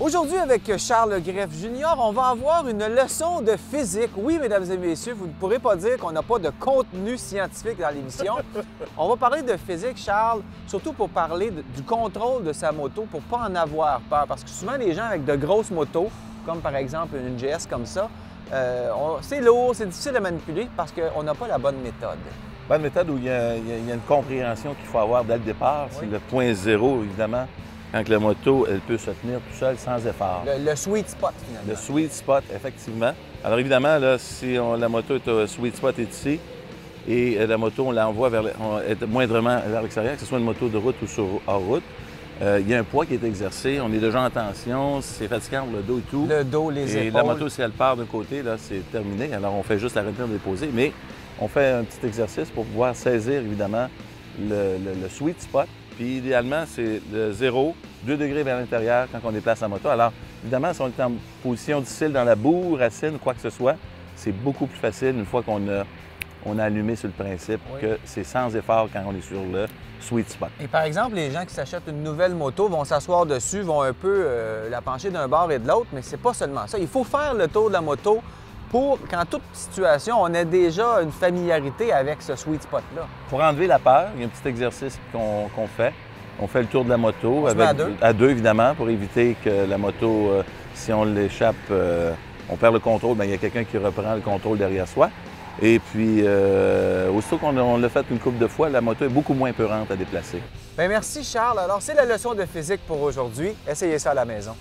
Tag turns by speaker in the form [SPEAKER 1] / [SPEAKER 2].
[SPEAKER 1] Aujourd'hui, avec Charles Greff Junior, on va avoir une leçon de physique. Oui, mesdames et messieurs, vous ne pourrez pas dire qu'on n'a pas de contenu scientifique dans l'émission. On va parler de physique, Charles, surtout pour parler du contrôle de sa moto, pour ne pas en avoir peur. Parce que souvent, les gens avec de grosses motos, comme par exemple une GS comme ça, c'est lourd, c'est difficile à manipuler parce qu'on n'a pas la bonne méthode.
[SPEAKER 2] Bonne méthode où il y a une compréhension qu'il faut avoir dès le départ.
[SPEAKER 1] Oui.
[SPEAKER 2] C'est le point zéro, évidemment, quand la moto, elle peut se tenir tout seule sans effort.
[SPEAKER 1] Le sweet spot, finalement.
[SPEAKER 2] Le sweet spot, effectivement. Alors évidemment, là, si la moto est au sweet spot est ici, et la moto, on l'envoie moindrement vers l'extérieur, que ce soit une moto de route ou hors route, il y a un poids qui est exercé, on est déjà en tension, c'est fatigant pour le dos et tout.
[SPEAKER 1] Le dos, les épaules.
[SPEAKER 2] Et la moto, si elle part d'un côté, là, c'est terminé. Alors on fait juste la retenir déposer, mais on fait un petit exercice pour pouvoir saisir, évidemment, le sweet spot. Puis idéalement, c'est le 0, 2 degrés vers l'intérieur quand on déplace la moto. Alors, évidemment, si on est en position difficile dans la boue, racine, quoi que ce soit, c'est beaucoup plus facile une fois qu'on a allumé sur le principe que c'est sans effort quand on est sur le sweet spot.
[SPEAKER 1] Et par exemple, les gens qui s'achètent une nouvelle moto vont s'asseoir dessus, vont un peu la pencher d'un bord et de l'autre, mais c'est pas seulement ça. Il faut faire le tour de la moto pour qu'en toute situation, on ait déjà une familiarité avec ce sweet spot-là.
[SPEAKER 2] Pour enlever la peur, il y a un petit exercice qu'on fait. On fait le tour de la moto
[SPEAKER 1] à deux,
[SPEAKER 2] évidemment, pour éviter que la moto, si on l'échappe, on perd le contrôle, bien, il y a quelqu'un qui reprend le contrôle derrière soi. Et puis, aussitôt qu'on l'a fait une couple de fois, la moto est beaucoup moins peurante à déplacer.
[SPEAKER 1] Bien, merci Charles. Alors, c'est la leçon de physique pour aujourd'hui. Essayez ça à la maison.